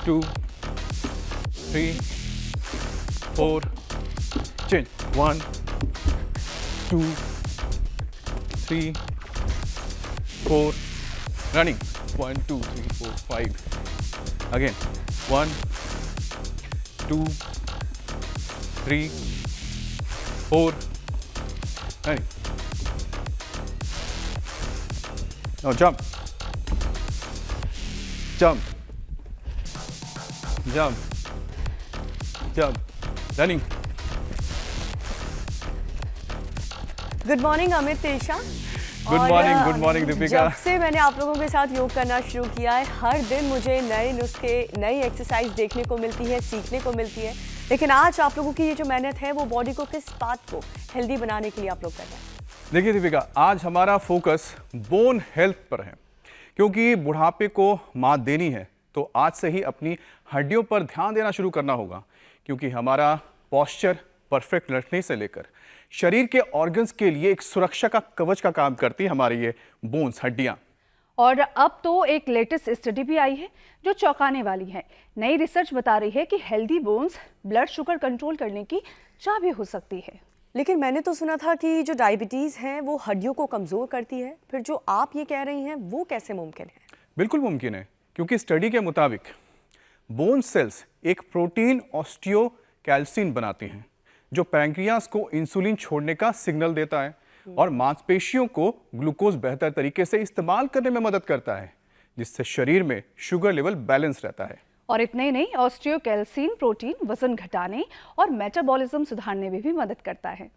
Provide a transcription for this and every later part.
2 3 4 change 1 2 3 4 running 1 2 3 4 5 again 1 2 3 4 running now jump jump running good morning Amit तेशा। Good morning Deepika. जब से मैंने आप लोगों के साथ योग करना शुरू किया है, हर दिन मुझे नए नुस्खे, नई एक्सरसाइज देखने को मिलती है, सीखने को मिलती है। लेकिन आज आप लोगों की ये जो मेहनत है वो बॉडी को किस बात को हेल्दी बनाने के लिए आप लोग कर रहे हैं? देखिए दीपिका, आज हमारा फोकस बोन हेल्थ पर है, क्योंकि बुढ़ापे को मात देनी है तो आज से ही अपनी हड्डियों पर ध्यान देना शुरू करना होगा, क्योंकि हमारा पॉस्चर परफेक्ट रखने से लेकर शरीर के ऑर्गन्स के लिए एक सुरक्षा का कवच का काम करती है हमारी ये बोन्स, हड्डियां। और अब तो एक लेटेस्ट स्टडी भी आई है जो चौंकाने वाली है। नई रिसर्च बता रही है कि healthy bones blood sugar control करने की चाबी हो सकती है। लेकिन मैंने तो सुना था कि जो डायबिटीज है वो हड्डियों को कमजोर करती है, फिर जो आप ये कह रही हैं वो कैसे मुमकिन है? बिल्कुल मुमकिन है, क्योंकि स्टडी के मुताबिक बोन सेल्स एक प्रोटीन ऑस्टियोकैल्सिन बनाती हैं जो पैंक्रियास को इंसुलिन छोड़ने का सिग्नल देता है और मांसपेशियों को ग्लूकोज बेहतर तरीके से इस्तेमाल करने में मदद करता है, जिससे शरीर में शुगर लेवल बैलेंस रहता है। और इतना ही नहीं, ऑस्टियोकैल्सिन प्रोटीन वजन घटाने और मेटाबॉलिज्म सुधारने में भी मदद करता है।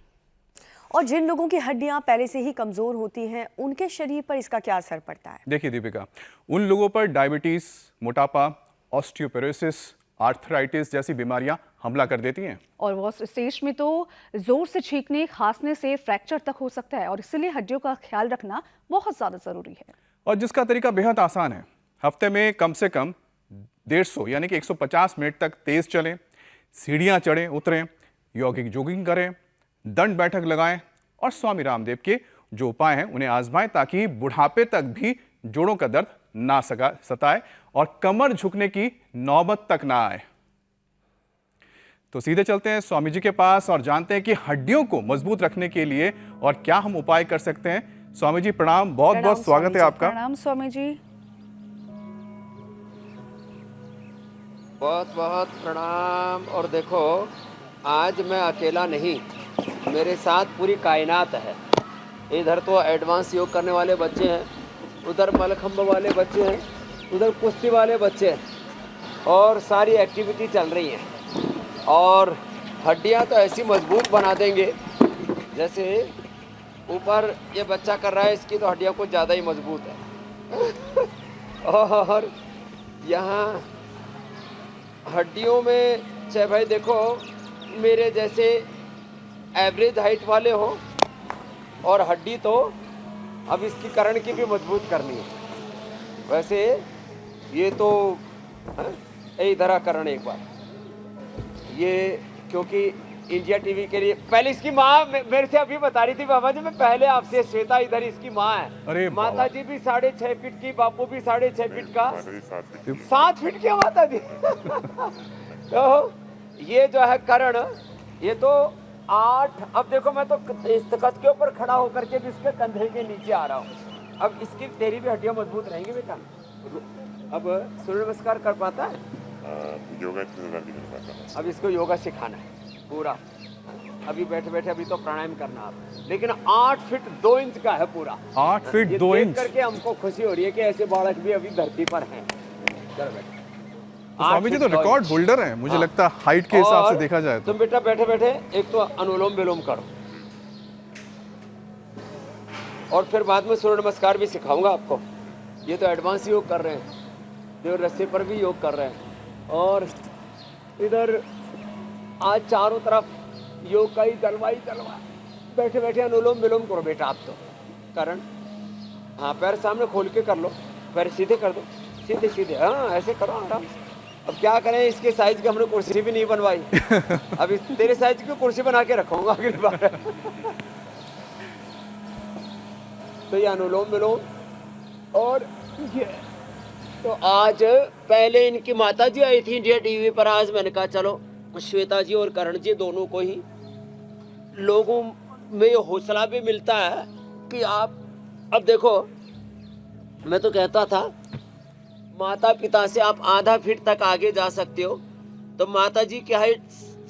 और जिन लोगों की हड्डियां पहले से ही कमजोर होती हैं, उनके शरीर पर इसका क्या असर पड़ता है? देखिए दीपिका, उन लोगों पर डायबिटीज, मोटापा, ऑस्टियोपोरोसिस, आर्थराइटिस जैसी बीमारियां हमला कर देती हैं। और वो स्टेज में तो जोर से छींकने, खांसने से फ्रैक्चर तक हो सकता है, और इसलिए हड्डियों का ख्याल रखना बहुत ज्यादा जरूरी है। और जिसका तरीका बेहद आसान है। हफ्ते में कम से कम 150 यानी कि 150 मिनट तक तेज चलें, सीढ़ियां चढ़ें उतरें, यौगिक जॉगिंग करें, दंड बैठक लगाएं और स्वामी रामदेव के जो उपाय हैं उन्हें आजमाएं, ताकि बुढ़ापे तक भी जोड़ों का दर्द ना सताए और कमर झुकने की नौबत तक ना आए। तो सीधे चलते हैं स्वामी जी के पास और जानते हैं कि हड्डियों को मजबूत रखने के लिए और क्या हम उपाय कर सकते हैं। स्वामी जी प्रणाम, बहुत बहुत स्वागत है आपका। प्रणाम स्वामी जी। बहुत बहुत प्रणाम। और देखो, आज मैं अकेला नहीं, मेरे साथ पूरी कायनात है। इधर तो एडवांस योग करने वाले बच्चे हैं, उधर मलखंब वाले बच्चे हैं, उधर कुश्ती वाले बच्चे हैं, और सारी एक्टिविटी चल रही है। और हड्डियां तो ऐसी मजबूत बना देंगे, जैसे ऊपर ये बच्चा कर रहा है, इसकी तो हड्डियां कुछ ज़्यादा ही मजबूत है। और यहाँ हड्डियों में चाहे भाई देखो मेरे जैसे एवरेज हाइट वाले हो, और हड्डी तो अब इसकी करण की भी मजबूत करनी है। वैसे ये तो इधर करण एक बार ये, क्योंकि इंडिया टीवी के लिए पहले इसकी माँ मेरे से अभी बता रही थी, बाबा जी मैं पहले आपसे, श्वेता इधर इसकी माँ है। अरे माता जी भी 6.5 फीट की, बापू भी 6.5 फीट का, 7 फीट की माता जी। तो ये जो है करण, ये तो 8, अब देखो मैं तो इस तख्त के ऊपर खड़ा होकर के भी इसके कंधे के नीचे आ रहा हूँ। अब इसकी तेरी भी हड्डियां मजबूत रहेंगी बेटा। अब सूर्य नमस्कार कर पाता है? योगा नहीं कर पाता। अब इसको योगा सिखाना है पूरा। अभी बैठे बैठे अभी तो प्राणायाम करना आप, लेकिन 8 फीट 2 इंच का है पूरा। 8 फीट 2 इंच करके हमको खुशी हो रही है कि ऐसे बालक भी अभी धरती पर हैं। चलो बेटा, स्वामी जी तो रिकॉर्ड होल्डर हैं, मुझे लगता है हाइट के हिसाब से देखा जाए तो। तुम बेटा बैठे बैठे एक तो अनुलोम विलोम करो, और फिर बाद में सूर्य नमस्कार भी सिखाऊंगा आपको। ये तो एडवांस योग कर रहे हैं, देव रस्ते पर भी योग कर रहे हैं, और इधर आज चारों तरफ योग का ही जलवा ही जलवा। बैठे बैठे अनुलोम विलोम करो बेटा आप तो। करण, हाँ पैर सामने खोल के कर लो, पैर सीधे कर दो, सीधे सीधे, हाँ ऐसे करो आराम से। अब क्या करें, इसके साइज की हमने कुर्सी भी नहीं बनवाई। अब तेरे साइज की कुर्सी बना के रखूंगा अगली बार। तो ये अनुलोम विलोम, और ये तो आज पहले इनकी माता जी आई थी इंडिया टीवी पर। आज मैंने कहा चलो श्वेता जी और करण जी दोनों को ही लोगों में ये हौसला भी मिलता है कि आप अब देखो, मैं तो कहता था माता पिता से आप आधा फीट तक आगे जा सकते हो, तो माता जी की हाइट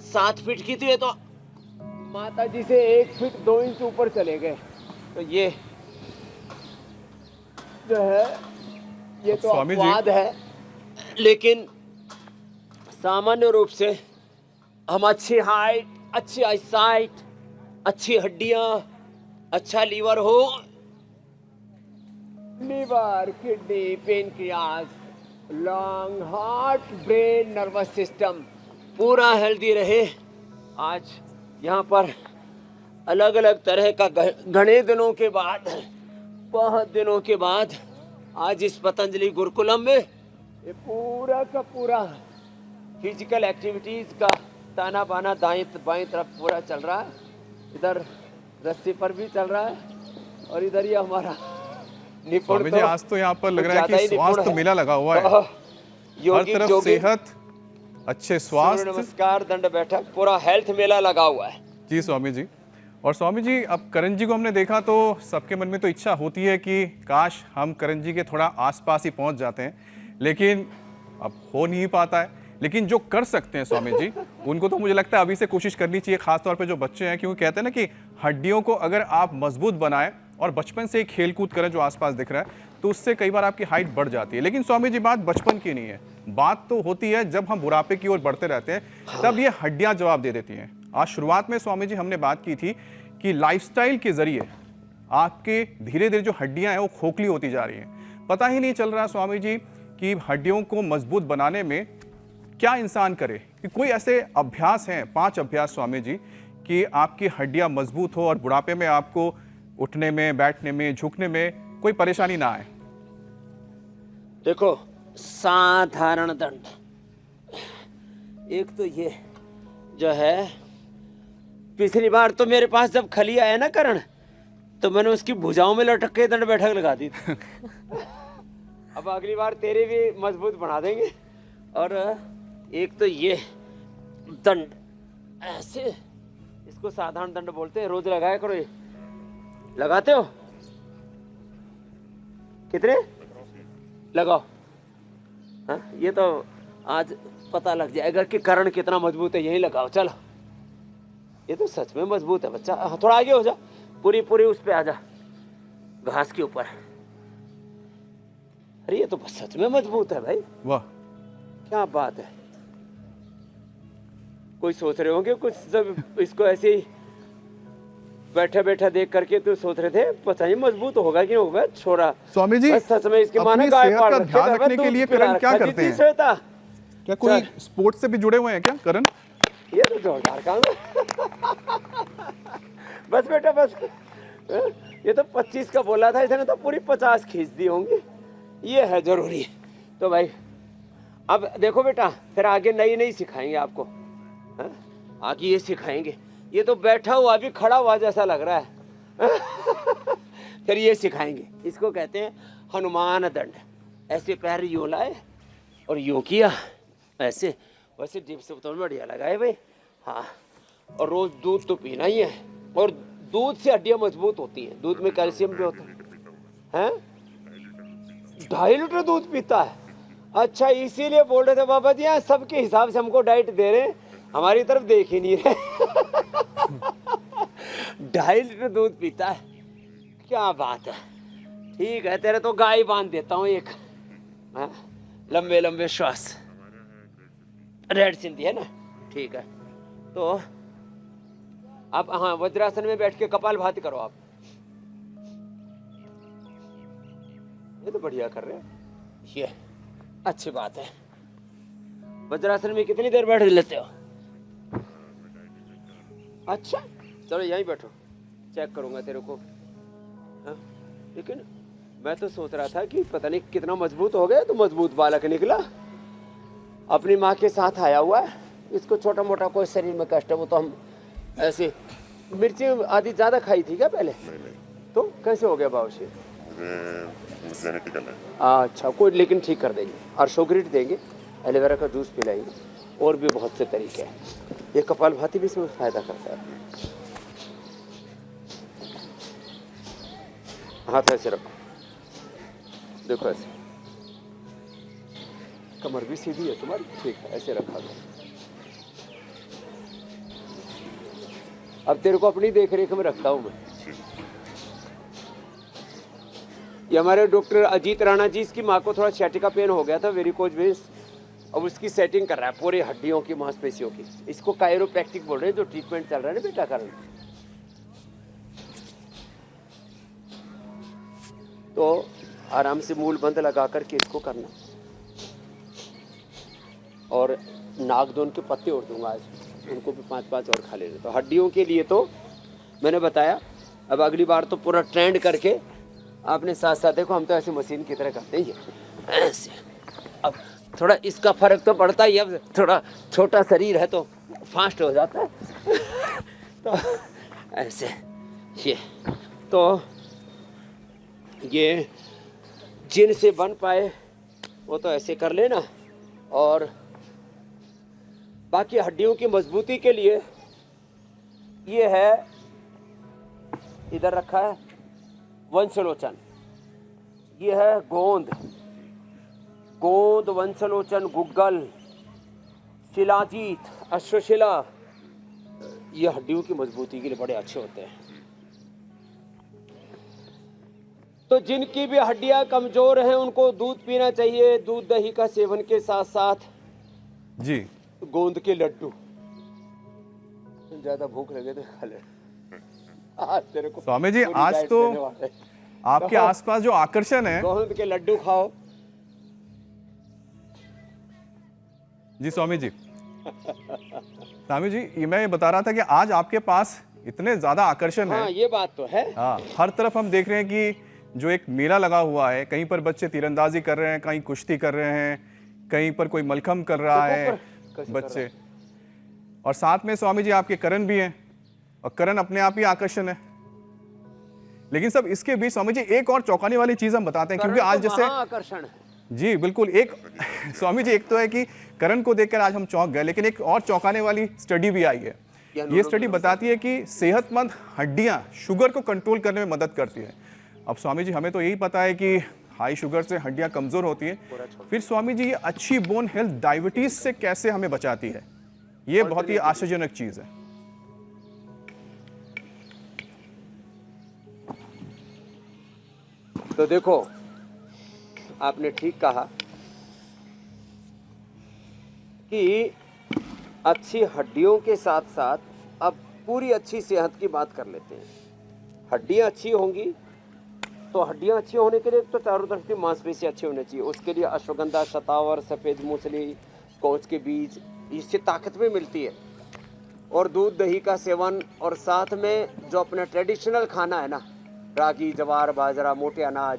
7 फीट की थी, तो माता जी से 1 फीट 2 इंच ऊपर चले गए। तो ये जो है ये तो स्वामी जी। अपवाद है, लेकिन सामान्य रूप से हम अच्छी हाइट, अच्छी आईसाइट, अच्छी हड्डियां, अच्छा लीवर हो, liver, kidney, pancreas, lung, heart, brain, nervous system पूरा हेल्दी रहे। आज यहाँ पर अलग अलग तरह का घने दिनों के बाद, बहुत दिनों के बाद आज इस पतंजलि गुरुकुलम में ये पूरा का पूरा फिजिकल एक्टिविटीज का ताना बाना दाएं बाएं तरफ पूरा चल रहा है। इधर रस्सी पर भी चल रहा है और इधर ही हमारा निपुण स्वामी जी, आज तो यहाँ पर लग रहा है कि स्वास्थ्य मेला लगा हुआ है। हर तरफ सेहत, अच्छे स्वास्थ्य, नमस्कार, दंड बैठक, पूरा हेल्थ मेला लगा हुआ है। जी स्वामी जी। और स्वामी जी, अब करण जी को हमने देखा तो सबके मन में तो इच्छा होती है कि काश हम करण जी के थोड़ा आसपास ही पहुंच जाते हैं, लेकिन अब हो नहीं पाता है। लेकिन जो कर सकते हैं स्वामी जी, उनको तो मुझे लगता है अभी से कोशिश करनी चाहिए, खासतौर पे जो बच्चे हैं, क्योंकि कहते हैं ना कि हड्डियों को अगर आप मजबूत बनाएं और बचपन से ही खेल कूद करें जो आसपास दिख रहा है, तो उससे कई बार आपकी हाइट बढ़ जाती है। लेकिन स्वामी जी, बात बचपन की नहीं है, बात तो होती है जब हम बुढ़ापे की ओर बढ़ते रहते हैं, तब ये हड्डियां जवाब दे देती हैं। आज शुरुआत में स्वामी जी हमने बात की थी कि लाइफस्टाइल के जरिए आपके धीरे धीरे जो हड्डियां हैं वो खोखली होती जा रही हैं। पता ही नहीं चल रहा स्वामी जी कि हड्डियों को मजबूत बनाने में क्या इंसान करे, कि कोई ऐसे अभ्यास हैं, 5 अभ्यास स्वामी जी, कि आपकी हड्डियां मजबूत हो और बुढ़ापे में आपको उठने में, बैठने में, झुकने में कोई परेशानी ना आए। देखो, साधारण दंड, एक तो ये जो है, पिछली बार तो मेरे पास जब खली आया ना करण, तो मैंने उसकी भुजाओं में लटक के दंड बैठक लगा दी थी। अब अगली बार तेरे भी मजबूत बना देंगे। और एक तो ये दंड ऐसे, इसको साधारण दंड बोलते हैं, रोज लगाया करो। ये लगाते हो? कितने लगाओ? हाँ, ये तो आज पता लग जाएगा कि करण कितना मजबूत है। यही लगाओ, चलो। ये तो सच में मजबूत है बच्चा। थोड़ा आगे हो जा, पूरी पूरी उस पे आ जा, घास के ऊपर। अरे ये तो सच में मजबूत है भाई। वाह, क्या बात है। कोई सोच रहे होंगे कुछ, जब इसको ऐसे ही बैठा बैठा देख करके तो सोच रहे थे पता नहीं मजबूत होगा कि नहीं होगा। छोरा स्वामी जी, सच में इसके माने अपनी गाय सेहत पाल का रखे, ध्यान घर में रखने के दूध लिए पिला करण क्या रखा। करते जी, हैं? श्वेता, क्या कोई स्पोर्ट्स से भी जुड़े हुए हैं क्या करण? ये तो जोरदार काम है। बस बेटा बस, ये तो 25 का बोला था इसने, तो पूरी 50 खींच दी होंगी। ये है जरूरी। तो भाई अब देखो बेटा, फिर आगे नई नई सिखाएंगे आपको। हाँ? आगे ये सिखाएंगे। ये तो बैठा हुआ भी खड़ा हुआ जैसा लग रहा है। फिर ये सिखाएंगे, इसको कहते हैं हनुमान दंड। ऐसे पैर यूं लाए और यूं किया, ऐसे वैसे डिप से तो बढ़िया लगाए भाई। हाँ, और रोज दूध तो पीना ही है, और दूध से हड्डियां मजबूत होती हैं। दूध में कैल्शियम भी होता है। 2.5 लीटर दूध पीता है। अच्छा, इसीलिए बोल रहे थे बाबा जी, यहाँ सबके हिसाब से हमको डाइट दे रहे हैं, हमारी तरफ देख ही नहीं रहे। 2.5 लीटर दूध पीता है, क्या बात है। ठीक है, तेरे तो गाय बांध देता हूँ एक। हाँ? लंबे लंबे श्वास, रेड सिंधी है ना। ठीक है, तो अब हाँ, वज्रासन में बैठ के कपाल भाती करो आप। ये तो बढ़िया कर रहे हैं, ये अच्छी बात है। वज्रासन में कितनी देर बैठ लेते हो? अच्छा, चलो यहीं बैठो, चेक करूंगा तेरे को। हाँ? लेकिन मैं तो सोच रहा था कि पता नहीं कितना मजबूत हो गया। तो मजबूत बालक निकला, अपनी माँ के साथ आया हुआ है। इसको छोटा मोटा कोई शरीर में कष्ट है वो तो हम ऐसे, मिर्ची आदि ज्यादा खाई थी क्या पहले? तो कैसे हो गया बाबूजी? जेनेटिकल है। अच्छा, कोई लेकिन ठीक कर देंगे। अर्शोग्रिड देंगे, एलोवेरा का जूस पिलाएंगे, और भी बहुत से तरीके हैं। ये कपालभाति भी इसमें फ़ायदा करता है। हाथ ऐसे रखो, देखो ऐसे, कमर भी सीधी है तुम्हारी, ठीक है, ऐसे रखा दो। अब तेरे को अपनी देख रेख में रखता हूँ मैं। ये हमारे डॉक्टर अजीत राणा जी, इसकी माँ को थोड़ा सियाटिका पेन हो गया था, वेरिकोज वेन्स। अब उसकी सेटिंग कर रहा है पूरी हड्डियों की, मांसपेशियों की। इसको कायरोप्रैक्टिक बोल रहे हैं, जो ट्रीटमेंट चल रहा है ना बेटा कारण। तो आराम से मूल बंद लगा करके इसको करना, और नागदोन के पत्ते और दूंगा आज, उनको भी 5-5 और खा लेना। तो हड्डियों के लिए तो मैंने बताया। अब अगली बार तो पूरा ट्रेंड करके आपने साथ साथ देखो, हम तो ऐसे मशीन की तरह करते हैं ऐसे। अब थोड़ा इसका फर्क तो पड़ता ही है, अब थोड़ा छोटा शरीर है तो फास्ट हो जाता है तो ऐसे ये तो ये जिनसे बन पाए वो तो ऐसे कर लेना। और बाकी हड्डियों की मजबूती के लिए ये है, इधर रखा है वंशलोचन, ये है गोंद, वंशलोचन, गुग्गल, शिलाजीत, अश्वशिला। ये हड्डियों की मजबूती के लिए बड़े अच्छे होते हैं। तो जिनकी भी हड्डियां कमजोर हैं उनको दूध पीना चाहिए। दूध दही का सेवन के साथ साथ जी गोंद के लड्डू, ज्यादा भूख लगे तो खा ले। तेरे को स्वामी जी, पूरी आज डाइट तो देने वाले। आपके आसपास जो आकर्षण है। गोंद के लड्डू खाओ। जी स्वामी जी, स्वामी जी, ये मैं बता रहा था कि आज आपके पास इतने ज्यादा आकर्षण हाँ, है। ये बात तो है। हाँ, हर तरफ हम देख रहे हैं कि जो एक मेला लगा हुआ है, कहीं पर बच्चे तीरंदाजी कर रहे हैं, कहीं कुश्ती कर रहे हैं, कहीं पर कोई मलखम कर रहा है बच्चे, और साथ में स्वामी जी आपके करण भी हैं, और करण अपने आप ही आकर्षण है। लेकिन सब इसके बीच स्वामी जी एक और चौंकाने वाली चीज हम बताते हैं, क्योंकि आज जैसे आकर्षण है जी बिल्कुल, एक स्वामी जी, एक तो है कि करण को देखकर आज हम चौंक गए, लेकिन एक और चौंकाने वाली स्टडी भी आई है। ये स्टडी बताती है कि सेहतमंद हड्डियां शुगर को कंट्रोल करने में मदद करती है। अब स्वामी जी, हमें तो यही पता है कि हाई शुगर से हड्डियां कमजोर होती है, फिर स्वामी जी ये अच्छी बोन हेल्थ डायबिटीज से कैसे हमें बचाती है? ये बहुत ही आश्चर्यजनक चीज है। तो देखो, आपने ठीक कहा कि अच्छी हड्डियों के साथ साथ अब पूरी अच्छी सेहत की बात कर लेते हैं। हड्डियां अच्छी होंगी तो हड्डियां अच्छी होने के लिए तो चारों तरफ की मांसपेशी अच्छी होनी चाहिए। उसके लिए अश्वगंधा, शतावर, सफ़ेद मूसली, कोच के बीज, इससे ताकत भी मिलती है। और दूध दही का सेवन, और साथ में जो अपना ट्रेडिशनल खाना है ना, रागी, जवार, बाजरा, मोटे अनाज,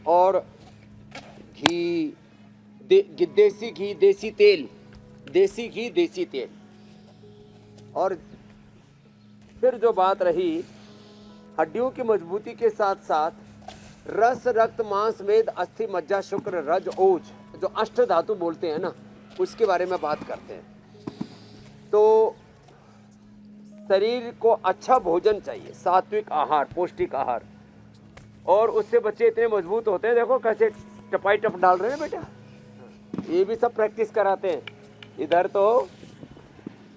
और घी, देसी घी, देसी तेल। और फिर जो बात रही हड्डियों की मजबूती के साथ साथ रस, रक्त, मांस, मेद, अस्थि, मज्जा, शुक्र, रज, ओज, जो अष्ट धातु बोलते हैं ना, उसके बारे में बात करते हैं। तो शरीर को अच्छा भोजन चाहिए, सात्विक आहार, पौष्टिक आहार, और उससे बच्चे इतने मजबूत होते हैं। देखो कैसे टपाई टप डाल रहे हैं बेटा, ये भी सब प्रैक्टिस कराते हैं। इधर तो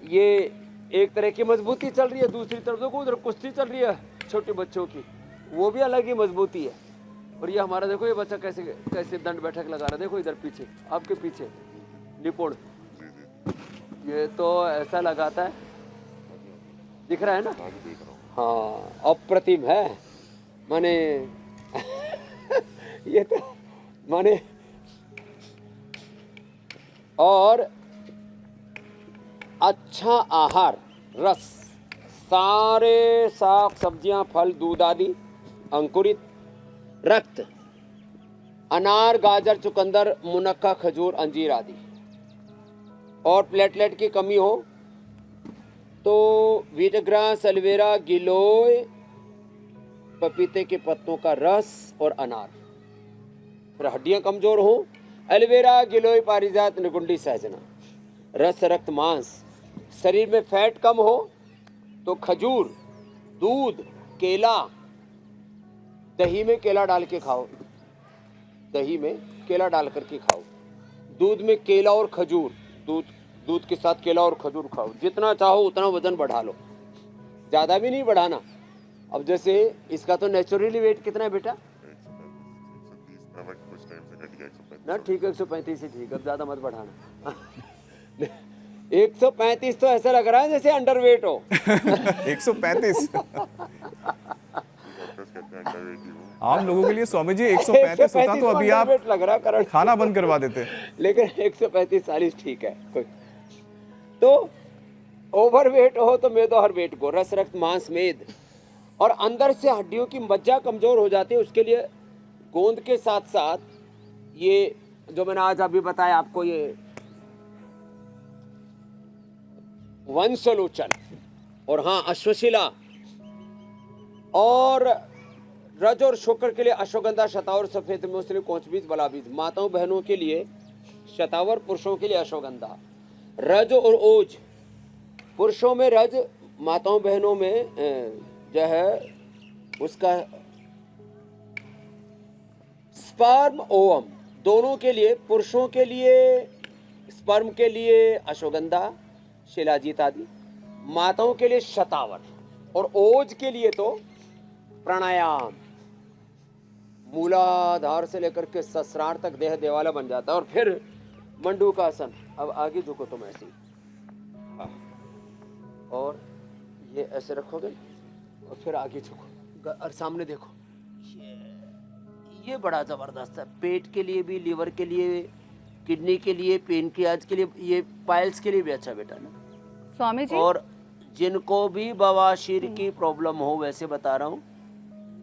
ये एक तरह की मजबूती चल रही है, दूसरी तरफ देखो उधर कुश्ती चल रही है छोटे बच्चों की, वो भी अलग ही मजबूती है। और ये हमारा देखो, ये बच्चा कैसे कैसे दंड बैठक लगा रहा है, देखो इधर पीछे, आपके पीछे निपुण, ये तो ऐसा लगाता है, दिख रहा है ना? हाँ, अप्रतिम है माने ये तो माने। और अच्छा आहार, रस, सारे साग सब्जियां, फल, दूध आदि, अंकुरित, रक्त, अनार, गाजर, चुकंदर, मुनक्का, खजूर, अंजीर आदि। और प्लेटलेट की कमी हो तो वीटग्रास, एलोवेरा, गिलोय, पपीते के पत्तों का रस और अनार। फिर हड्डियां कमजोर हो, एलोवेरा, गिलोय, पारिजात, निकुंडी, सहजना। रस रक्त मांस, शरीर में फैट कम हो तो खजूर, दूध, केला, दही में केला डाल के खाओ, दही में केला डाल करके खाओ। दूध में केला और खजूर, दूध के साथ केला और खजूर खाओ। जितना चाहो उतना वजन बढ़ा लो, ज़्यादा भी नहीं बढ़ाना। अब जैसे इसका तो नेचुरली वेट कितना है बेटा? 130 नमक कुछ टाइम से घट गया 135 ना ठीक है, 135 ही ठीक है, अब ज़्यादा मत बढ़ाना। 135 तो ऐसा लग रहा है जैसे अंडरवेट हो। 135। डॉक्टर्स कहते हैं अंडरवेट ही हो। आम लोगों के लिए स्वामी जी 135 होता तो अभी आप अंडरवेट लग रहा है करण, खाना बंद करवा देते। लेकिन 135 40 ठीक है। कोई तो ओवरवेट हो तो मेदो हर वेट को, रस रक्त मांस मेद, और अंदर से हड्डियों की मज्जा कमजोर हो जाती है। उसके लिए गोंद के साथ साथ ये जो मैंने आज अभी बताया आपको, ये वंशलोचन और हाँ अश्वशिला, और रज और शुक्र के लिए अश्वगंधा, शतावर, सफेद मूसली, कोंच बीज, बला बीज। माताओं बहनों के लिए शतावर, पुरुषों के लिए अश्वगंधा। रज और ओज, पुरुषों में रज, माताओं बहनों में जो है उसका स्पर्म ओवम, दोनों के लिए, पुरुषों के लिए स्पर्म के लिए अश्वगंधा, शिलाजीत आदि, माताओं के लिए शतावर, और ओज के लिए तो प्राणायाम, मूलाधार से लेकर के सहस्रार तक देह देवाला बन जाता है। और फिर मंडूकासन। अब आगे झुको तुम ऐसे ही, हाँ, और ये ऐसे रखोगे और फिर आगे झुको और सामने देखो। ये बड़ा जबरदस्त है, पेट के लिए भी, लीवर के लिए, किडनी के लिए, पेनक्रियाज के लिए, ये पाइल्स के लिए भी अच्छा बेटा ना स्वामी जी। और जिनको भी बवासीर की प्रॉब्लम हो, वैसे बता रहा हूँ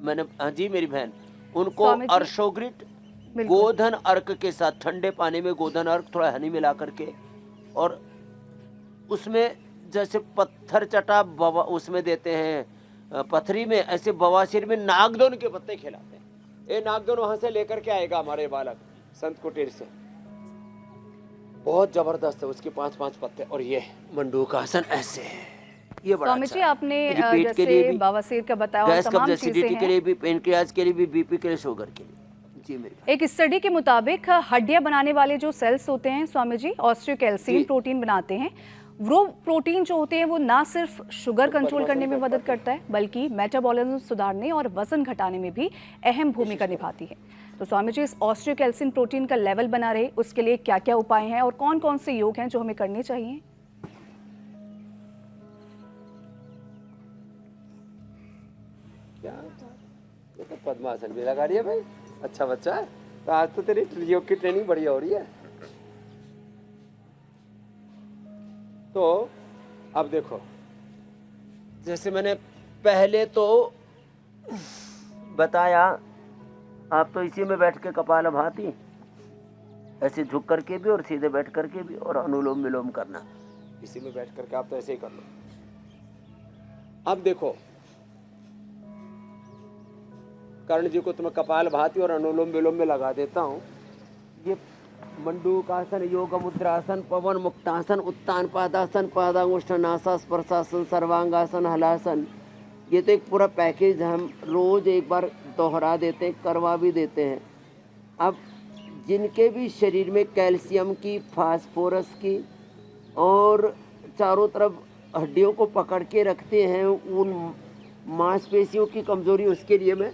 मैंने, हाँ जी मेरी बहन, उनको स्वामी जी। अर्शोग्रिट गोधन अर्क के साथ, ठंडे पानी में गोधन अर्क थोड़ा हनी मिला करके, और उसमें जैसे पत्थर चटा उसमें देते हैं पथरी में, ऐसे बवासीर में नागदोन के पत्ते खिलाते हैं। ये नागदोन वहां से लेकर के आएगा हमारे बालक संत कुटीर से, बहुत जबरदस्त है, उसके 5-5 पत्ते। और ये मंडूकासन ऐसे है, ये बड़ा स्वामी अच्छा जी है। आपने ये पेट के लिए जैसे भी, बवासीर का बताया और गैस तमाम कब्ज, चीजें एसिडिटी के हैं। लिए भी, पेनक्रियाज के लिए भी, बीपी के लिए, शुगर के लिए। जी मेरी एक स्टडी के मुताबिक हड्डियां बनाने वाले जो सेल्स होते हैं स्वामी जी, ऑस्टियोकैल्सिन जी। प्रोटीन बनाते हैं। वो प्रोटीन जो होते हैं वो ना सिर्फ शुगर कंट्रोल करने में मदद करता है, बल्कि मेटाबॉलिज्म सुधारने और वजन घटाने में भी अहम भूमिका निभाती है। तो स्वामी जी, इस ऑस्टियोकैल्सिन प्रोटीन का लेवल बना रहे, उसके लिए क्या क्या उपाय हैं और कौन कौन से योग हैं जो हमें करने चाहिए? क्या, ये तो पद्मासन भी लगा रही है भाई, अच्छा बच्चा है। तो आज तो तेरी योग की ट्रेनिंग बढ़िया हो रही है। तो अब देखो, जैसे मैंने पहले तो बताया, आप तो इसी में बैठ के कपालभाति ऐसे झुक करके भी और सीधे बैठ करके भी, और अनुलोम विलोम करना इसी में बैठ करके, आप तो ऐसे ही कर लो। अब देखो, कर्ण जी को तुम्हें कपालभाति और अनुलोम विलोम में लगा देता हूँ। ये मंडूकासन, योग मुद्रासन, पवन मुक्तासन, उत्तान पादासन, पादांगुष्ठानासन, स्पर्शासन, सर्वांगासन, हलासन, ये तो एक पूरा पैकेज हम रोज एक बार दोहरा देते हैं, करवा भी देते हैं। अब जिनके भी शरीर में कैल्शियम की, फास्फोरस की और चारों तरफ हड्डियों को पकड़ के रखते हैं, उन मांसपेशियों की कमजोरी, उसके लिए मैं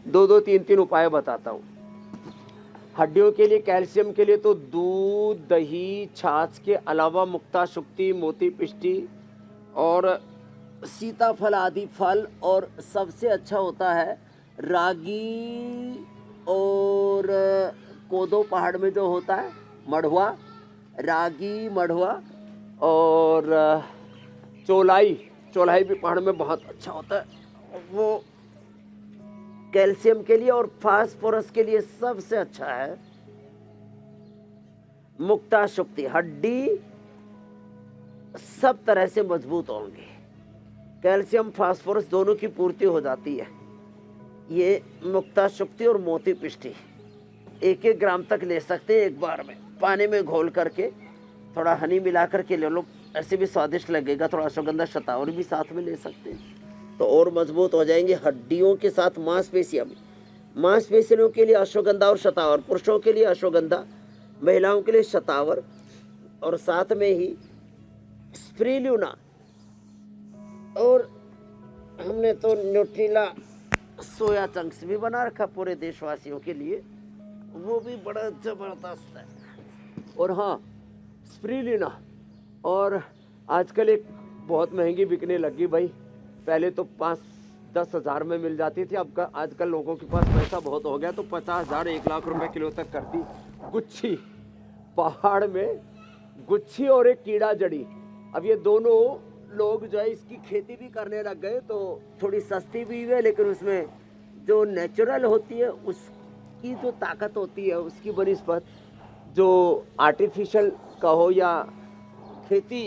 2-2, 3-3 उपाय बताता हूँ। हड्डियों के लिए, कैल्शियम के लिए तो दूध, दही, छाछ के अलावा मुक्ता शुक्ति, मोती पिष्टी और सीताफल आदि फल, और सबसे अच्छा होता है रागी और कोदो पहाड़ में जो होता है मढ़वा, रागी, मढ़वा और चौलाई भी पहाड़ में बहुत अच्छा होता है। वो कैल्शियम के लिए और फास्फोरस के लिए सबसे अच्छा है। मुक्ता शुक्ति, हड्डी सब तरह से मजबूत होंगे, कैल्शियम फास्फोरस दोनों की पूर्ति हो जाती है। ये मुक्ता शुक्ति और मोती पिष्टी 1-1 ग्राम तक ले सकते हैं एक बार में, पानी में घोल करके थोड़ा हनी मिला करके ले लो, ऐसे भी स्वादिष्ट लगेगा। थोड़ा अश्वगंधा शतावरी भी साथ में ले सकते हैं तो और मजबूत हो जाएंगे। हड्डियों के साथ मांसपेशियां भी, मांसपेशियों के लिए अश्वगंधा और शतावर, पुरुषों के लिए अश्वगंधा, महिलाओं के लिए शतावर, और साथ में ही स्प्रिल्यूना। और हमने तो न्यूट्रीला सोया चंक्स भी बना रखा पूरे देशवासियों के लिए, वो भी बड़ा जबरदस्त है। और हाँ, स्प्रिल्यूना, और आजकल एक बहुत महंगी बिकने लगी भाई, पहले तो 5-10 हज़ार में मिल जाती थी, अब आजकल लोगों के पास पैसा बहुत हो गया तो 50,000 1 लाख रुपए किलो तक करती गुच्छी। पहाड़ में गुच्छी और एक कीड़ा जड़ी, अब ये दोनों लोग जो है इसकी खेती भी करने लग गए, तो थोड़ी सस्ती भी है, लेकिन उसमें जो नेचुरल होती है उसकी जो ताकत होती है उसकी बनिस्बत जो आर्टिफिशियल कहो या खेती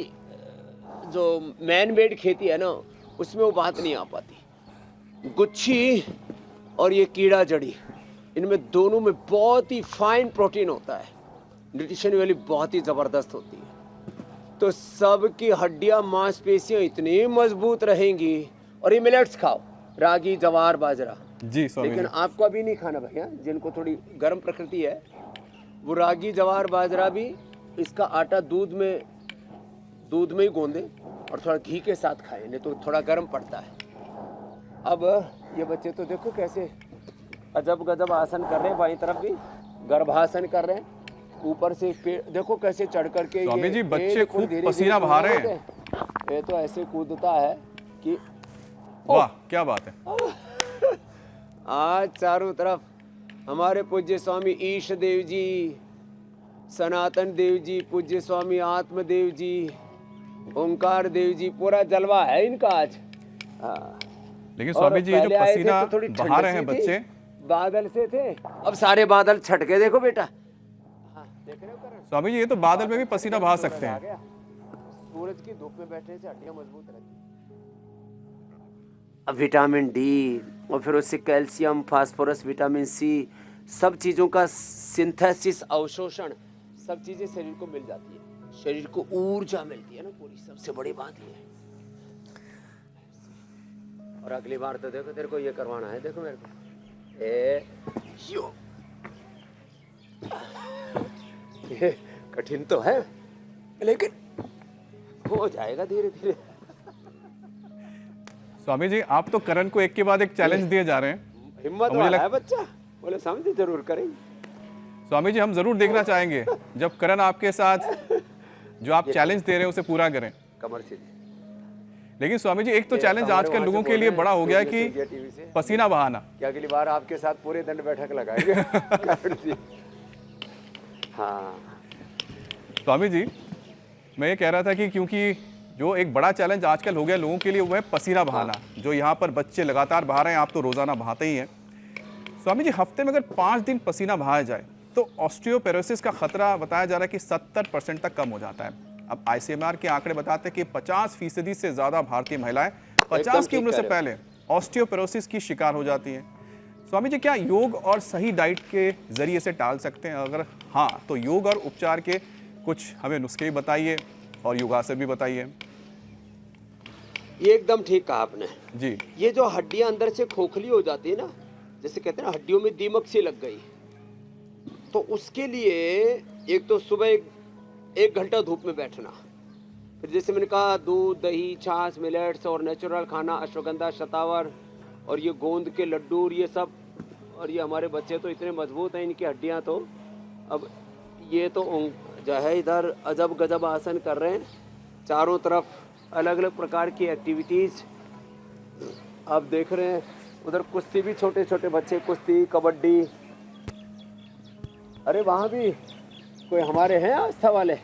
जो मैन मेड खेती है ना, उसमें वो बात नहीं आ पाती। गुच्छी और ये कीड़ा जड़ी, इनमें दोनों में बहुत ही फाइन प्रोटीन होता है, न्यूट्रिशन वैल्यू बहुत ही ज़बरदस्त होती है। तो सबकी हड्डियां मांसपेशियां इतनी मजबूत रहेंगी। और ये मिलेट्स खाओ, रागी, जवार, बाजरा। जी स्वामी लेकिन जी। आपको अभी नहीं खाना भैया, जिनको थोड़ी गर्म प्रकृति है वो रागी, जवार, बाजरा भी, इसका आटा दूध में ही गूंदे और थोड़ा घी के साथ खाएं, नहीं तो थोड़ा गर्म पड़ता है। अब ये बच्चे तो देखो कैसे अजब गजब आसन कर रहे हैं, बाईं तरफ भी गर्भासन कर रहे हैं, ऊपर से पेड़ देखो कैसे चढ़ करके। स्वामी जी, बच्चे ये खूब धीरे-धीरे पसीना बहा रहे हैं। ये तो ऐसे कूदता है कि वाह क्या बात है। आज चारों तरफ हमारे पूज्य स्वामी ईश देव जी, सनातन देव जी, पूज्य स्वामी आत्मदेव जी, ओंकार देव जी, पूरा जलवा है इनका आज। लेकिन स्वामी जी ये जो पहले आए थे पसीना तो थोड़ी बहा रहे हैं ठंड सी थी, बच्चे, बादल से थे, अब सारे बादल छट गए। देखो बेटा, हाँ, देख रहे हो करण? स्वामी जी ये तो बादल में भी पसीना बहा सकते आ हैं। गया। सूरज की धूप में बैठने से हड्डियां मजबूत रहती हैं। अब विटामिन डी और फिर उससे कैल्शियम, फास्फोरस, विटामिन सी, सब चीज़ों का सिंथेसिस, अवशोषण, सब चीज़ें शरीर को मिल जाती है, शरीर को ऊर्जा मिलती है ना पूरी, सबसे बड़ी बात ये है। और अगली बार तो देखो तेरे को ये करवाना है, देखो मेरे को ये कठिन तो है लेकिन हो जाएगा धीरे धीरे। स्वामी जी आप तो करण को एक के बाद एक चैलेंज दिए जा रहे हैं। हिम्मत मुझे वाला लग- है बच्चा, बोले समझे जरूर करेंगे। स्वामी जी हम जरूर देखना चाहेंगे जब करण आपके साथ जो आप चैलेंज दे रहे हैं उसे पूरा करें। कमर से लेकिन स्वामी जी एक तो ये चैलेंज हमारे आजकल वहाँ से लोगों के बोल लिए रहे बड़ा हैं, हो गया है सूर्य कि टीवी से पसीना बहाना। कि अगली बार आपके साथ पूरे दंड बैठक लगाएंगे। हाँ स्वामी जी मैं ये कह रहा था कि क्योंकि जो एक बड़ा चैलेंज आजकल हो गया लोगों के लिए वो है पसीना बहाना, जो यहाँ पर बच्चे लगातार बहा रहे हैं, आप तो रोजाना बहाते ही हैं। स्वामी जी हफ्ते में अगर 5 दिन पसीना बहाया जाए तो ऑस्टियोपेरोसिस का खतरा बताया जा रहा है कि 70% तक कम हो जाता है। अब ICMR के आंकड़े बताते हैं कि 50% से ज्यादा भारतीय महिलाएं 50 की उम्र से पहले ऑस्टियोपेरोसिस की शिकार हो जाती हैं। स्वामी जी क्या योग और सही डाइट के जरिए से टाल सकते हैं? अगर हाँ तो योग और उपचार के कुछ हमें नुस्खे बताइए और योगासन भी बताइए। ये एकदम ठीक कहा आपने जी ये जो हड्डियां अंदर से खोखली हो जाती है ना, जैसे कहते हैं ना हड्डियों में दीमक सी लग गई, तो उसके लिए एक तो सुबह 1 घंटा धूप में बैठना, फिर जैसे मैंने कहा दूध, दही, छाछ, मिलेट्स और नेचुरल खाना, अश्वगंधा, शतावर और ये गोंद के लड्डू और ये सब। और ये हमारे बच्चे तो इतने मजबूत हैं, इनकी हड्डियां तो अब ये तो जो है इधर अजब गजब आसन कर रहे हैं, चारों तरफ अलग अलग प्रकार की एक्टिविटीज़ आप देख रहे हैं। उधर कुश्ती भी, छोटे छोटे बच्चे कुश्ती, कबड्डी। अरे वहाँ भी कोई हमारे हैं आस्था वाले।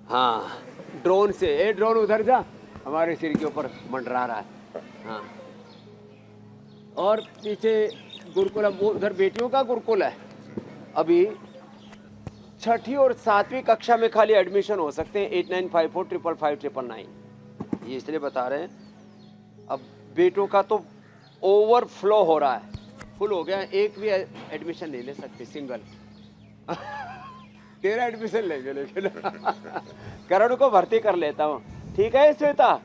हाँ ड्रोन से, ए ड्रोन उधर जा, हमारे सिर के ऊपर मंडरा रहा है। हाँ और पीछे गुरुकुल, वो उधर बेटियों का गुरुकुल है। अभी 6ठी और 7वीं कक्षा में खाली एडमिशन हो सकते हैं, 8954555999। ये इसलिए बता रहे हैं अब बेटों का तो ओवरफ्लो हो रहा है। फुल हो गया, एक भी एडमिशन नहीं ले सकते सिंगल। तेरा एडमिशन लेंगे लेकिन करण को भर्ती कर लेता हूँ, ठीक है श्वेता,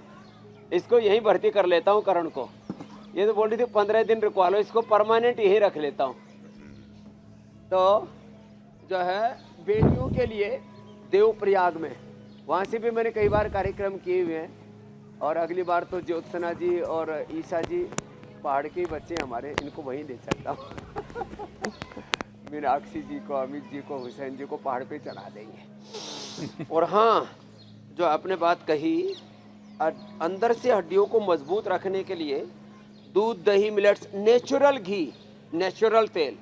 इसको यहीं भर्ती कर लेता हूँ करण को। ये तो बोल रही थी 15 दिन रुकवा लो, इसको परमानेंट यहीं रख लेता हूँ। तो जो है बेटियों के लिए देवप्रयाग में, वहाँ से भी मैंने कई बार कार्यक्रम किए हुए हैं, और अगली बार तो ज्योत्सना जी और ईशा जी पहाड़ के बच्चे हमारे, इनको वहीं ले सकता हूँ। मीनाक्षी जी को, अमित जी को, हुसैन जी को पहाड़ पे चढ़ा देंगे। और हाँ, जो आपने बात कही, अंदर से हड्डियों को मजबूत रखने के लिए दूध, दही, मिलेट्स, नेचुरल घी, नेचुरल तेल।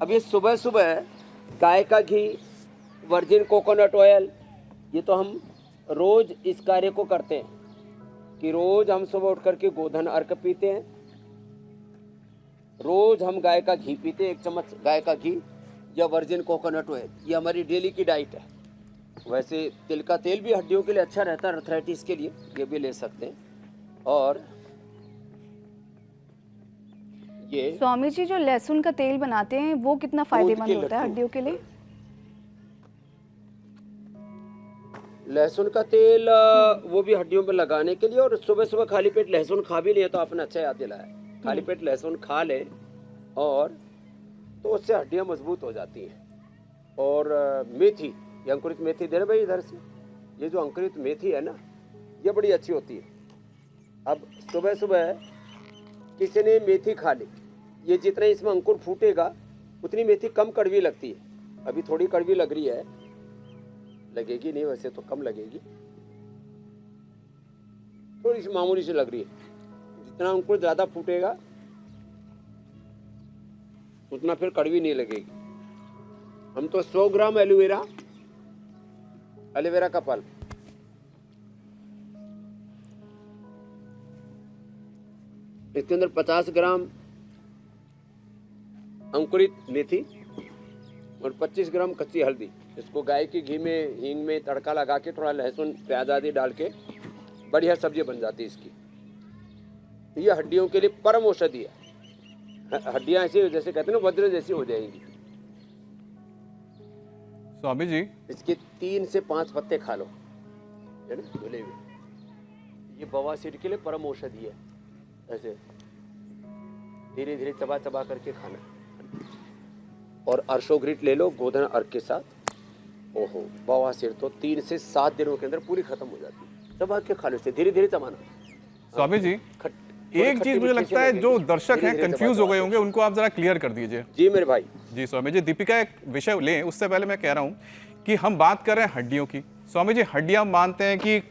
अब ये सुबह सुबह गाय का घी, वर्जिन कोकोनट ऑयल, ये तो हम रोज इस कार्य को करते हैं कि रोज हम सुबह उठ करके गोधन अर्क पीते हैं, रोज हम गाय का घी पीते हैं, 1 चम्मच गाय का घी या वर्जिन कोकोनट ऑयल, ये हमारी डेली की डाइट है। वैसे तिल का तेल भी हड्डियों के लिए अच्छा रहता है, अर्थराइटिस के लिए, ये भी ले सकते हैं। और ये स्वामी जी, जो लहसुन का तेल बनाते हैं वो कितना फायदेमंद होता है हड्डियों के लिए? लहसुन का तेल वो भी हड्डियों पर लगाने के लिए, और सुबह सुबह खाली पेट लहसुन खा भी लिया तो आपने अच्छा याद दिलाया, खाली पेट लहसुन खा ले और तो उससे हड्डियां मजबूत हो जाती हैं। और मेथी, ये अंकुरित मेथी दे रहे भाई इधर से, ये जो अंकुरित मेथी है ना, ये बड़ी अच्छी होती है। अब सुबह सुबह किसी ने मेथी खा ली, ये जितना इसमें अंकुर फूटेगा उतनी मेथी कम कड़वी लगती है। अभी थोड़ी कड़वी लग रही है, लगेगी नहीं वैसे तो कम लगेगी, थोड़ी सी मामूली सी लग रही है। जितना अंकुर ज्यादा फूटेगा उतना फिर कड़वी नहीं लगेगी। हम तो 100 ग्राम एलोवेरा का पल्प, इसके अंदर 50 ग्राम अंकुरित मेथी और 25 ग्राम कच्ची हल्दी, इसको गाय के घी में, हींग में तड़का लगा के, थोड़ा लहसुन प्याज आदि डाल के बढ़िया सब्जी बन जाती है इसकी। ये हड्डियों के लिए परम औषधि है। हड्डियां ऐसी जैसे कहते हैं ना, वज्र जैसी हो जाएंगी। स्वामी जी, इसके 3 से 5 पत्ते खा लो, है ना, धुले हुए। ये बवासीर के लिए परम औषधि है। ऐसे धीरे धीरे चबा चबा करके खाना। और अर्शोग्रिट ले लो गोधन अर्क के साथ, ओहो, बवासीर तो 3 से 7 दिनों के अंदर पूरी खत्म हो जाती है। चबा के खा लो, इसे धीरे धीरे चबाना। स्वामी जी, एक चीज मुझे लगता है जो दर्शक हैं कंफ्यूज हो गए होंगे, उनको आप जरा क्लियर कर दीजिए। जी मेरे भाई। जी स्वामी जी, दीपिका एक विषय लें, उससे पहले मैं कह रहा हूं कि हम बात कर रहे हैं हड्डियों की। स्वामी जी, हड्डियां मानते हैं कि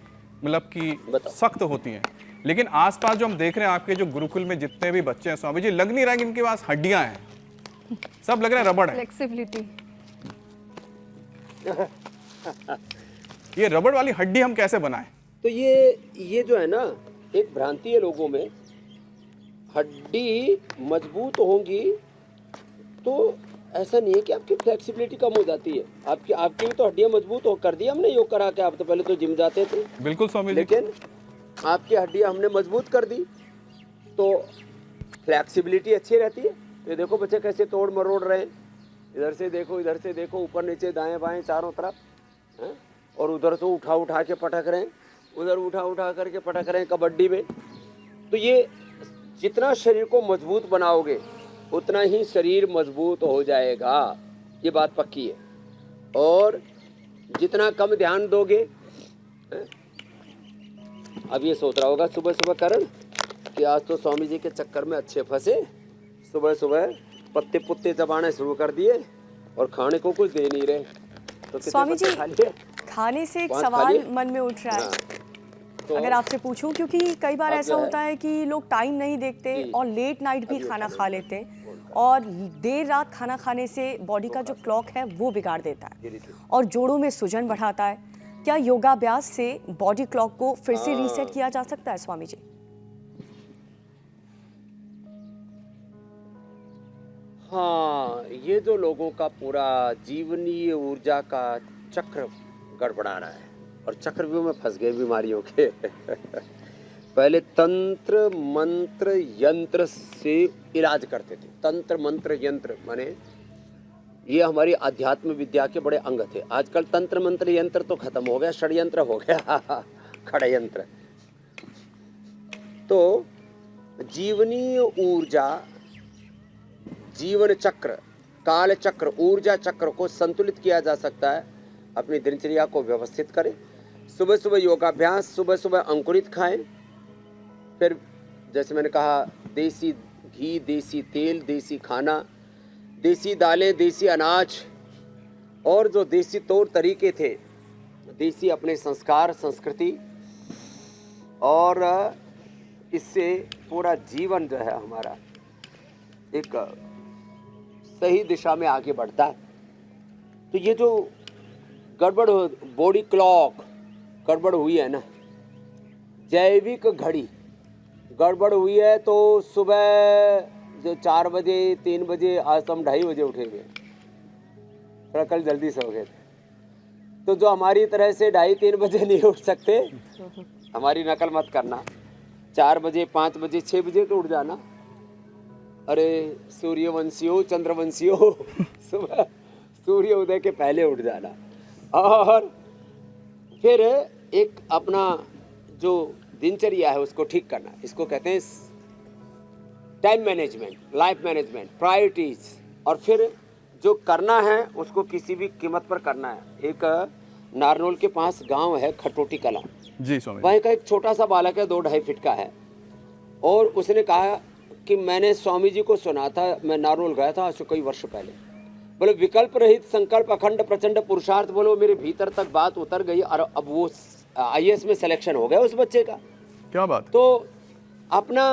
मतलब कि सख्त होती हैं, लेकिन आसपास जो हम देख रहे हैं आपके जो गुरुकुल में जितने भी बच्चे हैं स्वामी जी, लग नहीं रहा है कि इनके पास हड्डियां हैं, सब लग रहा है रबड़ है। फ्लेक्सिबिलिटी। ये रबड़ वाली हड्डी हम कैसे बनाएं? तो ये जो है ना, एक भ्रांति है लोगों में, हड्डी मजबूत होंगी तो ऐसा नहीं है कि आपकी फ्लेक्सिबिलिटी कम हो जाती है। आपकी भी तो हड्डियां मजबूत हो कर दी हमने योग करा के। आप तो पहले तो जिम जाते थे। बिल्कुल स्वामी जी। लेकिन आपकी हड्डियां हमने मजबूत कर दी तो फ्लेक्सिबिलिटी अच्छी रहती है। ये देखो बच्चे कैसे तोड़ मरोड़ रहे हैं, इधर से देखो, ऊपर नीचे दाएं बाएं चारों तरफ है? और उधर से उठा के पटक रहे हैं, उधर उठा करके पटक रहे हैं कबड्डी में। तो ये जितना शरीर को मजबूत बनाओगे उतना ही शरीर मजबूत हो जाएगा, ये बात पक्की है। और जितना कम ध्यान दोगे, अब ये सोच रहा होगा सुबह सुबह करण कि आज तो स्वामी जी के चक्कर में अच्छे फंसे, सुबह सुबह पत्ते पुत्ते चबाने शुरू कर दिए और खाने को कुछ दे नहीं रहे। तो स्वामी जी, खाने से एक सवाल मन में उठ रहा है, तो अगर आपसे पूछूं, क्योंकि कई बार ऐसा होता है कि लोग टाइम नहीं देखते और लेट नाइट भी खाना खा लेते हैं, और देर रात खाना खाने से बॉडी का जो क्लॉक है वो बिगाड़ देता है और जोड़ों में सूजन बढ़ाता है। क्या योगाभ्यास से बॉडी क्लॉक को फिर से रीसेट किया जा सकता है स्वामी जी? हाँ, ये जो लोगों का पूरा जीवनीय ऊर्जा का चक्र गड़बड़ा रहा है और चक्रव्यूह में फंस गए बीमारियों के। पहले तंत्र मंत्र यंत्र से इलाज करते थे। तंत्र मंत्र यंत्र माने ये हमारी अध्यात्म विद्या के बड़े अंग थे। आजकल तंत्र मंत्र यंत्र तो खत्म हो गया, षड्यंत्र हो गया खड़यंत्र। तो जीवनीय ऊर्जा, जीवन चक्र, काल चक्र, ऊर्जा चक्र को संतुलित किया जा सकता है। अपनी दिनचर्या को व्यवस्थित करें। सुबह सुबह योगाभ्यास, सुबह सुबह अंकुरित खाएं। फिर जैसे मैंने कहा, देसी घी, देसी तेल, देसी खाना, देसी दालें, देसी अनाज और जो देसी तौर तरीके थे, देसी अपने संस्कार, संस्कृति, और इससे पूरा जीवन जो है हमारा एक सही दिशा में आगे बढ़ता है। तो ये जो गड़बड़ बॉडी क्लॉक गड़बड़ हुई है ना, जैविक घड़ी गड़बड़ हुई है, तो सुबह जो 4 बजे 3 बजे, आज तो हम 2:30 बजे उठेंगे, थोड़ा कल जल्दी सो गए थे। तो जो हमारी तरह से 2:30-3 बजे नहीं उठ सकते, हमारी नकल मत करना। 4 बजे 5 बजे 6 बजे तो उठ जाना। अरे सूर्यवंशियों, चंद्रवंशियों, सुबह सूर्य उदय के पहले उठ जाना। और फिर एक अपना जो दिनचर्या है उसको ठीक करना। इसको कहते हैं time management, life management, priorities. और फिर जो करना है उसको किसी भी कीमत पर करना है। एक नारनौल के पास गांव है खटोटी कला जी स्वामी। वहाँ का एक छोटा सा बालक है, 2-2.5 फीट का है। और उसने कहा कि मैंने स्वामी जी को सुना था, मैं नारनौल गया था आज से कई वर्ष पहले, बोले विकल्प रहित संकल्प अखंड प्रचंड पुरुषार्थ, बोलो मेरे भीतर तक बात उतर गई और अब वो IAS में सिलेक्शन हो गया उस बच्चे का। क्या बात। तो अपना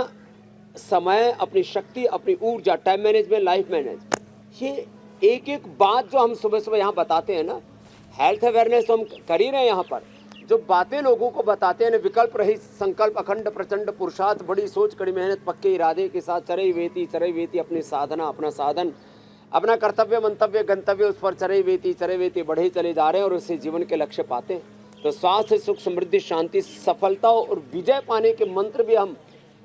समय, अपनी शक्ति, अपनी ऊर्जा, टाइम मैनेजमेंट, लाइफ मैनेजमेंट, ये एक एक बात जो हम सुबह सुबह यहाँ बताते हैं ना, हेल्थ अवेयरनेस हम कर ही रहे हैं। यहाँ पर जो बातें लोगों को बताते हैं ना, विकल्प रहित संकल्प अखंड प्रचंड पुरुषार्थ, बड़ी सोच, कड़ी मेहनत, पक्के इरादे के साथ चरई वेती अपनी साधना, अपना साधन, अपना कर्तव्य, मंतव्य, गंतव्य, उस पर चरई वेती बढ़े चले जा रहे हैं और उससे जीवन के लक्ष्य पाते हैं। तो स्वास्थ्य, सुख, समृद्धि, शांति, सफलता और विजय पाने के मंत्र भी हम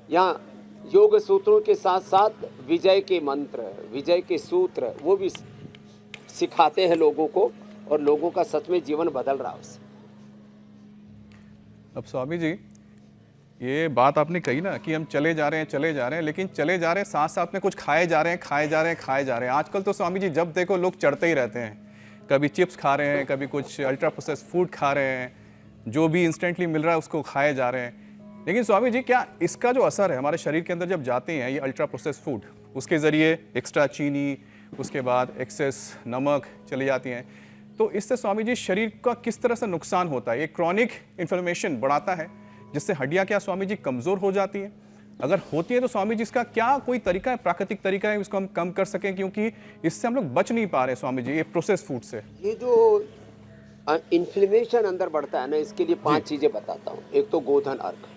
यहाँ योग सूत्रों के साथ साथ विजय के मंत्र, विजय के सूत्र वो भी सिखाते हैं लोगों को, और लोगों का सच में जीवन बदल रहा है उससे। अब स्वामी जी, ये बात आपने कही ना कि हम चले जा रहे हैं, लेकिन चले जा रहे हैं साथ साथ में कुछ खाए जा रहे हैं। आजकल तो स्वामी जी जब देखो लोग चढ़ते ही रहते हैं, कभी चिप्स खा रहे हैं, कभी कुछ अल्ट्रा प्रोसेस फूड खा रहे हैं, जो भी इंस्टेंटली मिल रहा है उसको खाए जा रहे हैं। लेकिन स्वामी जी, क्या इसका जो असर है हमारे शरीर के अंदर जब जाते हैं ये अल्ट्रा प्रोसेस फूड, उसके ज़रिए एक्स्ट्रा चीनी, उसके बाद एक्सेस नमक चली जाती हैं, तो इससे स्वामी जी शरीर का किस तरह से नुकसान होता है? ये क्रॉनिक इन्फ्लेमेशन बढ़ाता है जिससे हड्डियाँ क्या स्वामी जी कमज़ोर हो जाती हैं? अगर होती है तो स्वामी जी इसका क्या कोई तरीका है, प्राकृतिक तरीका है इसको हम कम कर सकें, क्योंकि इससे हम लोग बच नहीं पा रहे स्वामी जी ये प्रोसेस फूड से। ये जो इन्फ्लेमेशन अंदर बढ़ता है ना, इसके लिए 5 चीज़ें बताता हूँ। एक तो गोधन अर्क,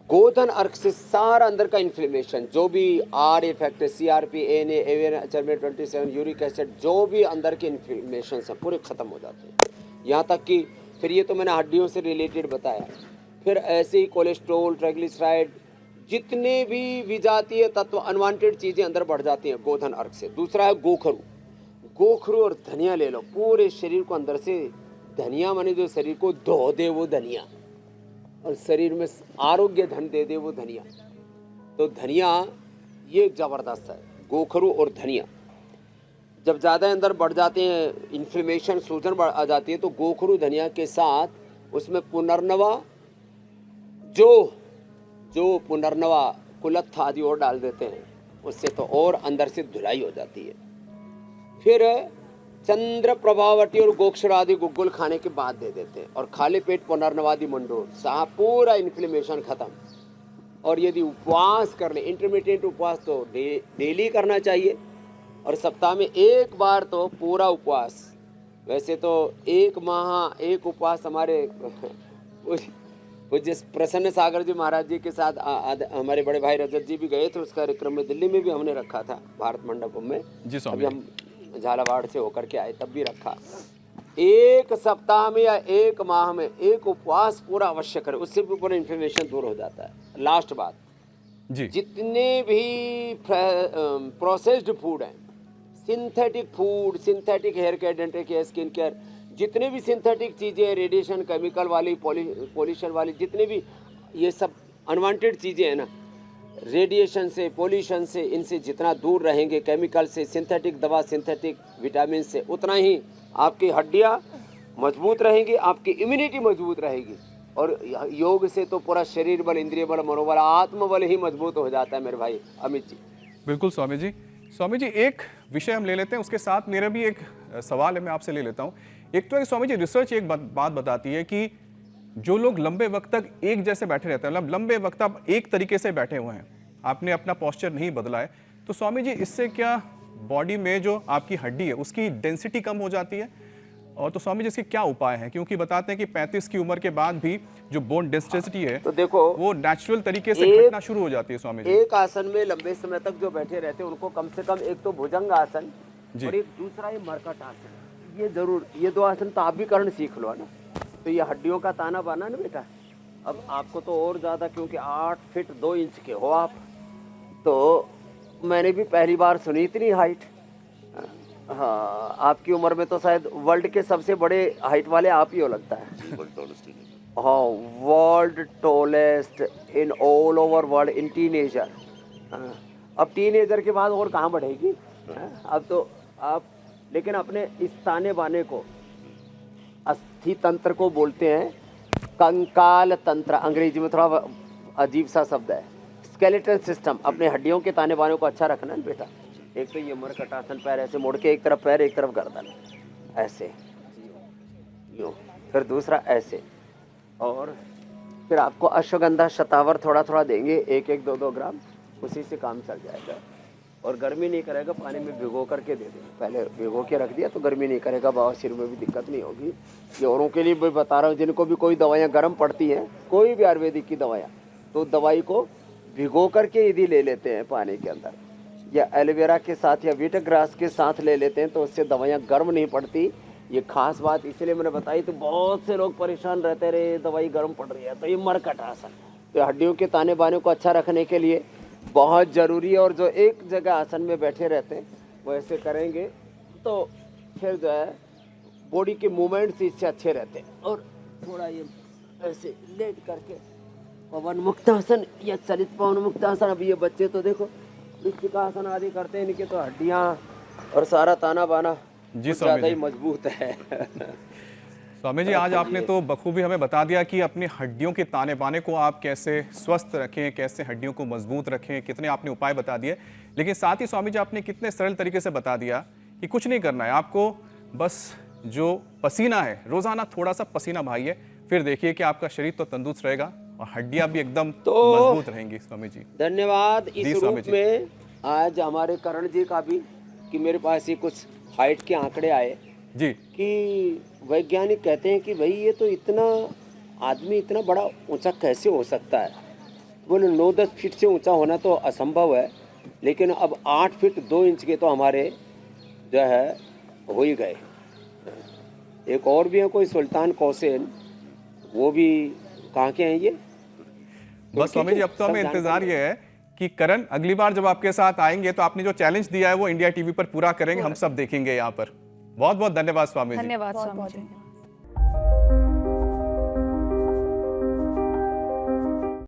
गोधन अर्क से सारा अंदर का इन्फ्लेमेशन, जो भी आर इफेक्ट, CRP, ANA, एवियन चर्मेट 27, यूरिक एसिड, जो भी अंदर के इन्फ्लेमेशन हैं पूरे ख़त्म हो जाते हैं। यहाँ तक कि फिर ये तो मैंने हड्डियों से रिलेटेड बताया, फिर ऐसे ही कोलेस्ट्रोल, ट्राइग्लिसराइड, जितने भी विजातीय तत्व, अनवांटेड चीज़ें अंदर बढ़ जाती हैं गोधन अर्क से। दूसरा है गोखरू, गोखरू और धनिया ले लो, पूरे शरीर को अंदर से धनिया माने जो शरीर को धो दे वो धनिया, और शरीर में आरोग्य धन दे दे वो धनिया। तो धनिया ये ज़बरदस्त है, गोखरू और धनिया। जब ज़्यादा अंदर बढ़ जाते हैं, इन्फ्लेमेशन, सूजन बढ़ आ जाती है, तो गोखरू धनिया के साथ उसमें पुनर्नवा, जो पुनर्नवा, कुलत्थ आदि और डाल देते हैं, उससे तो और अंदर से धुलाई हो जाती है। फिर चंद्र प्रभावटी और गोक्षर आदि गुग्गुल खाने के बाद दे देते हैं, और खाली पेट पुनर्नवादी मंडोर, साहब पूरा इन्फ्लेमेशन खत्म। और यदि उपवास कर ले, इंटरमीडिएट उपवास तो डेली करना चाहिए, और सप्ताह में एक बार तो पूरा उपवास। वैसे तो 1 माह एक उपवास हमारे पूज्य प्रसन्न सागर जी महाराज जी के साथ हमारे बड़े भाई रजत जी भी गए थे उस कार्यक्रम में, दिल्ली में भी हमने रखा था भारत मंडपम में जी। अभी हम झालावाड़ से होकर के आए तब भी रखा। एक सप्ताह में या एक माह में एक उपवास पूरा अवश्य करें, उससे भी पूरा इन्फ्लेमेशन दूर हो जाता है। लास्ट बात, जी जितने भी प्रोसेस्ड फूड हैं, synthetic food, synthetic hair care, dental care, skin care, जितने भी सिंथेटिक चीज़ें, रेडिएशन, केमिकल वाली, पॉल्यूशन वाली, जितने भी ये सब अनवांटेड चीज़ें हैं ना, रेडिएशन से, पॉल्यूशन से, इनसे जितना दूर रहेंगे, केमिकल से, सिंथेटिक दवा, सिंथेटिक विटामिन से, उतना ही आपकी हड्डियाँ मजबूत रहेंगी, आपकी इम्यूनिटी मजबूत रहेगी। और योग से तो पूरा शरीर बल, इंद्रिय बल, मनोबल, आत्मबल ही मजबूत हो जाता है मेरे भाई अमित जी। बिल्कुल स्वामी जी। स्वामी जी, एक विषय हम ले लेते हैं, उसके साथ मेरा भी एक सवाल है, मैं आपसे ले लेता हूँ। एक तो है स्वामी जी, रिसर्च एक बात बताती है कि जो लोग लंबे वक्त तक एक जैसे बैठे रहते हैं, मतलब लंबे वक्त आप एक तरीके से बैठे हुए हैं, आपने अपना पोस्चर नहीं बदला है, तो स्वामी जी इससे क्या बॉडी में जो आपकी हड्डी है उसकी डेंसिटी कम हो जाती है? और तो स्वामी जी इसके क्या उपाय हैं? क्योंकि बताते हैं कि 35 की उम्र के बाद भी जो बोन डेंसिटी है तो देखो वो नेचुरल तरीके से घटना शुरू हो जाती है। स्वामी जी, एक आसन में लंबे समय तक जो बैठे रहते हैं उनको कम से कम एक तो भुजंग आसन और एक दूसरा ये मरकट आसन, ये जरूर, ये दो आसन तो आप भी करना सीख लो ना। तो ये हड्डियों का ताना बाना ना बेटा, अब आपको तो और ज़्यादा, क्योंकि 8 फीट 2 इंच के हो आप, तो मैंने भी पहली बार सुनी इतनी हाइट। हाँ, आपकी उम्र में तो शायद वर्ल्ड के सबसे बड़े हाइट वाले आप ही हो लगता है। World tallest teenager. हाँ, world tallest in all over world in teenager. अब टीनेजर के बाद और कहाँ बढ़ेगी? अब तो आप, लेकिन अपने इस ताने बाने को, अस्थि तंत्र को बोलते हैं कंकाल तंत्र, अंग्रेजी में थोड़ा अजीब सा शब्द है, स्केलेटल सिस्टम। अपने हड्डियों के ताने बाने को अच्छा रखना है बेटा। एक तो ये मरकट आसन, पैर ऐसे मोड़ के, एक तरफ पैर एक तरफ गर्दन, ऐसे यूँ, फिर दूसरा ऐसे, और फिर आपको अश्वगंधा शतावर थोड़ा थोड़ा देंगे, 1-1, 2-2 ग्राम, उसी से काम चल जाएगा। और गर्मी नहीं करेगा, पानी में भिगो करके दे देंगे। पहले भिगो के रख दिया तो गर्मी नहीं करेगा, बवासीर में भी दिक्कत नहीं होगी। ये औरों के लिए भी बता रहा हूँ, जिनको भी कोई दवाइयाँ गर्म पड़ती हैं, कोई भी आयुर्वेदिक की दवाइयाँ, तो दवाई को भिगो करके यदि ले लेते हैं पानी के अंदर, या एलोवेरा के साथ या वीटग्रास के साथ ले लेते हैं, तो उससे दवाइयाँ गर्म नहीं पड़ती। ये खास बात इसलिए मैंने बताई, तो बहुत से लोग परेशान रहते रहे, दवाई गर्म पड़ रही है। तो ये मरकट आसन तो हड्डियों के ताने बाने को अच्छा रखने के लिए बहुत ज़रूरी है। और जो एक जगह आसन में बैठे रहते हैं वो ऐसे करेंगे तो फिर जो है बॉडी के मूवमेंट्स इससे अच्छे रहते हैं। और थोड़ा ये ऐसे लेट करके पवन मुक्तासन या चलित पवन मुक्तासन, अब ये बच्चे तो देखो आसन आदि करते हैं, इनके तो हड्डियाँ और सारा ताना बाना जी कुछ ज़्यादा ही मजबूत है। स्वामी जी, आज आपने तो बखूबी हमें बता दिया कि अपनी हड्डियों के ताने बाने को आप कैसे स्वस्थ रखें, कैसे हड्डियों को मजबूत रखें, कितने आपने उपाय बता दिए। लेकिन साथ ही स्वामी जी आपने कितने सरल तरीके से बता दिया कि कुछ नहीं करना है आपको, बस जो पसीना है रोजाना थोड़ा सा पसीना बहाइए, फिर देखिए कि आपका शरीर तो तंदुरुस्त रहेगा और हड्डियां भी एकदम मजबूत रहेंगी। स्वामी जी धन्यवाद। जी, इस स्वामी रूप जी। में आज हमारे करण जी का भी, कि मेरे पास ये कुछ हाइट के आंकड़े आए जी, कि वैज्ञानिक कहते हैं कि भाई ये तो इतना आदमी इतना बड़ा ऊंचा कैसे हो सकता है। बोले 9-10 फीट से ऊंचा होना तो असंभव है, लेकिन अब 8 फीट 2 इंच के तो हमारे जो है हो ही गए। एक और भी है कोई सुल्तान कौसेन, वो भी कहाँ के हैं ये? बस स्वामी जी अब तो हमें इंतजार ये है कि करण अगली बार जब आपके साथ आएंगे तो आपने जो चैलेंज दिया है वो इंडिया टीवी पर पूरा करेंगे, हम सब देखेंगे यहाँ पर। बहुत बहुत धन्यवाद स्वामी जी। धन्यवाद स्वामी जी।